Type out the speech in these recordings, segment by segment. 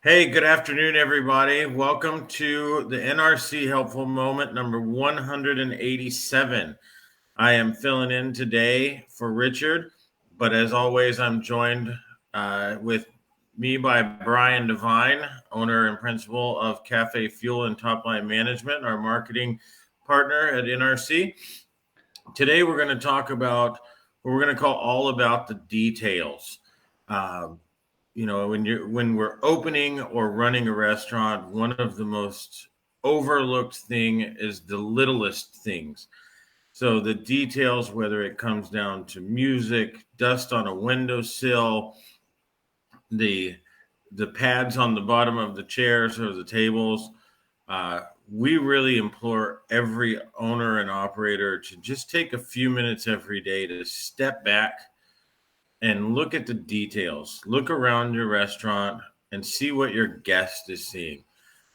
Hey, good afternoon, everybody. Welcome to the NRC Helpful Moment number 187. I am filling in today for Richard, but as always, I'm joined with me by Brian Devine, owner and principal of Cafe Fuel and Top Line Management, our marketing partner at NRC. Today, we're going to talk about what we're going to call all about the details. Um, when we're opening or running a restaurant, one of the most overlooked thing is the littlest things. So the details, whether it comes down to music, dust on a windowsill, the the pads on the bottom of the chairs or the tables, we really implore every owner and operator to just take a few minutes every day to step back and look at the details. Look around your restaurant and see what your guest is seeing.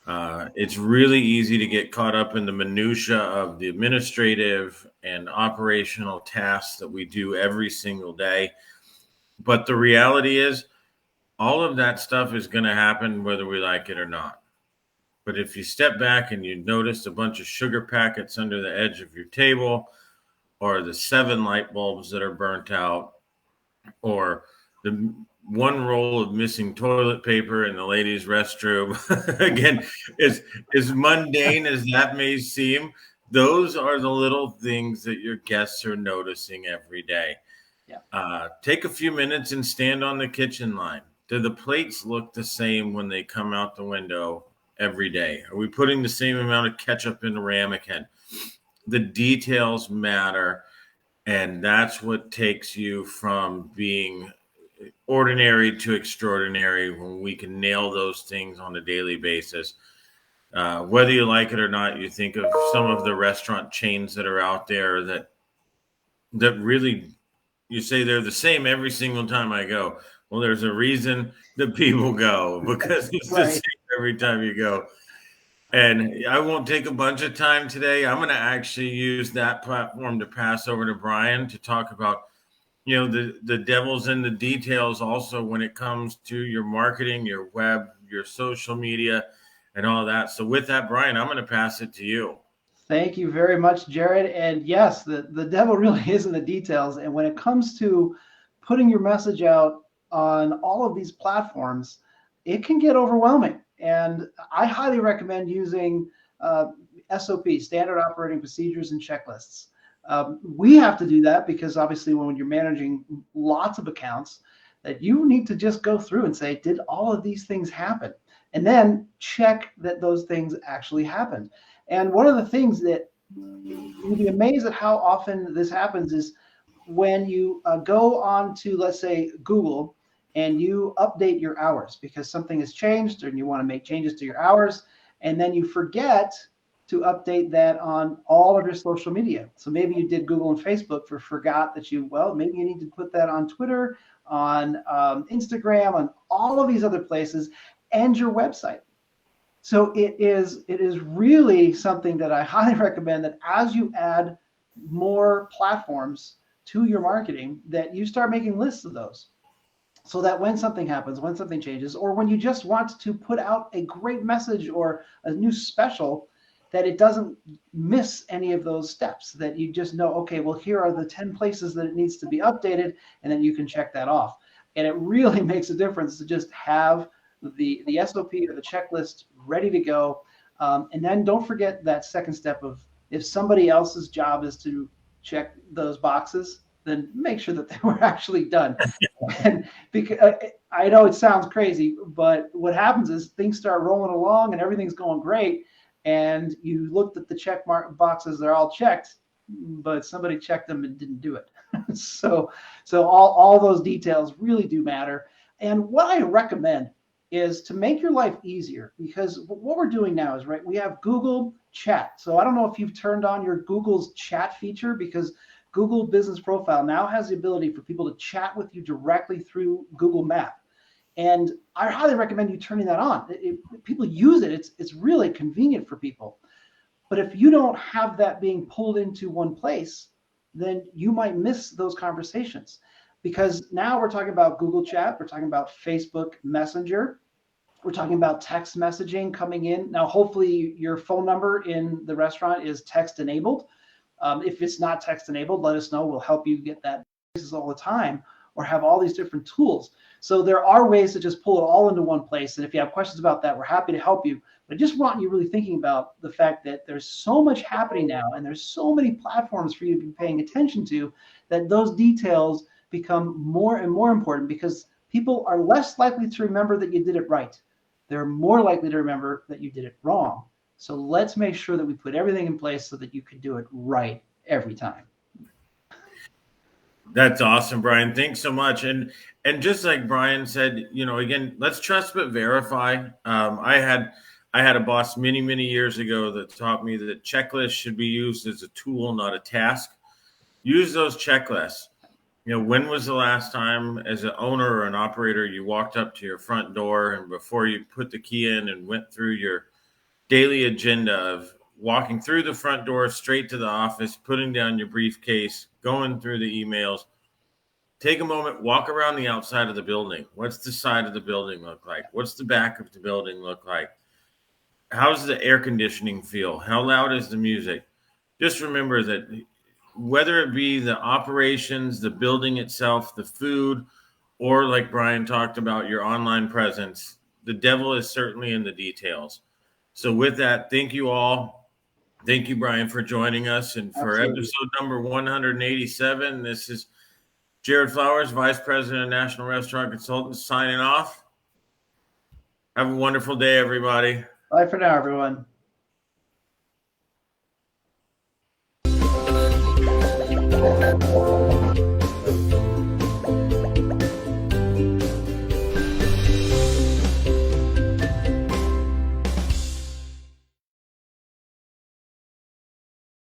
It's really easy to get caught up in the minutia of the administrative and operational tasks that we do every single day. But the reality is, all of that stuff is going to happen whether we like it or not. But if you step back and you notice a bunch of sugar packets under the edge of your table, or the 7 light bulbs that are burnt out, or the one roll of missing toilet paper in the ladies' restroom. Again, as mundane as that may seem, those are the little things that your guests are noticing every day. Yeah. Take a few minutes and stand on the kitchen line. Do the plates look the same when they come out the window every day? Are we putting the same amount of ketchup in the ramekin? The details matter, and that's what takes you from being ordinary to extraordinary when we can nail those things on a daily basis. Whether you like it or not, you think of some of the restaurant chains that are out there that really, you say they're the same every single time I go. Well, there's a reason that people go, because it's the Right. same every time you go. And I won't take a bunch of time today. I'm going to actually use that platform to pass over to Brian to talk about, the devil's in the details also when it comes to your marketing, your web, your social media, and all that. So with that, Brian, I'm going to pass it to you. Thank you very much, Jared. And yes, the devil really is in the details. And when it comes to putting your message out on all of these platforms, it can get overwhelming. And I highly recommend using SOP, standard operating procedures and checklists. We have to do that because obviously when you're managing lots of accounts, that you need to just go through and say, did all of these things happen? And then check that those things actually happened. And one of the things that you'd be amazed at how often this happens is when you go on to, let's say, Google and you update your hours because something has changed and you want to make changes to your hours, and then you forget to update that on all of your social media. So maybe you did Google and Facebook forgot that maybe you need to put that on Twitter, on Instagram, on all of these other places, and your website. So it is really something that I highly recommend that as you add more platforms to your marketing, that you start making lists of those so that when something happens, when something changes, or when you just want to put out a great message or a new special, that it doesn't miss any of those steps, that you just know, okay, well, here are the 10 places that it needs to be updated, and then you can check that off. And it really makes a difference to just have the SOP or the checklist ready to go. And then don't forget that second step of if somebody else's job is to check those boxes, then make sure that they were actually done. And because I know it sounds crazy, but what happens is things start rolling along and everything's going great. And you looked at the check mark boxes, they're all checked, but somebody checked them and didn't do it. so all those details really do matter. And what I recommend is to make your life easier, because what we're doing now is, right, we have Google Chat. So I don't know if you've turned on your Google's chat feature, because Google Business Profile now has the ability for people to chat with you directly through Google Map. And I highly recommend you turning that on. People use it. It's really convenient for people. But if you don't have that being pulled into one place, then you might miss those conversations, because now we're talking about Google Chat, we're talking about Facebook Messenger, We're talking about text messaging coming in. Now, hopefully your phone number in the restaurant is text enabled. If it's not text enabled, let us know. We'll help you get that all the time, or have all these different tools. So there are ways to just pull it all into one place. And if you have questions about that, we're happy to help you. But I just want you really thinking about the fact that there's so much happening now, and there's so many platforms for you to be paying attention to, that those details become more and more important, because people are less likely to remember that you did it right. They're more likely to remember that you did it wrong. So let's make sure that we put everything in place so that you can do it right every time. That's awesome, Brian. Thanks so much. And just like Brian said, again, let's trust but verify. I had a boss many years ago that taught me that checklists should be used as a tool, not a task. Use those checklists. When was the last time as an owner or an operator you walked up to your front door, and before you put the key in and went through your daily agenda of walking through the front door straight to the office, putting down your briefcase, going through the emails, take a moment, walk around the outside of the building. What's the side of the building look like? What's the back of the building look like? How's the air conditioning feel? How loud is the music? Just remember that whether it be the operations, the building itself, the food, or like Brian talked about, your online presence, the devil is certainly in the details. So with that, thank you all. Thank you, Brian, for joining us. And for Absolutely. episode number 187, this is Jared Flowers, Vice President of National Restaurant Consultants, signing off. Have a wonderful day, everybody. Bye for now, everyone.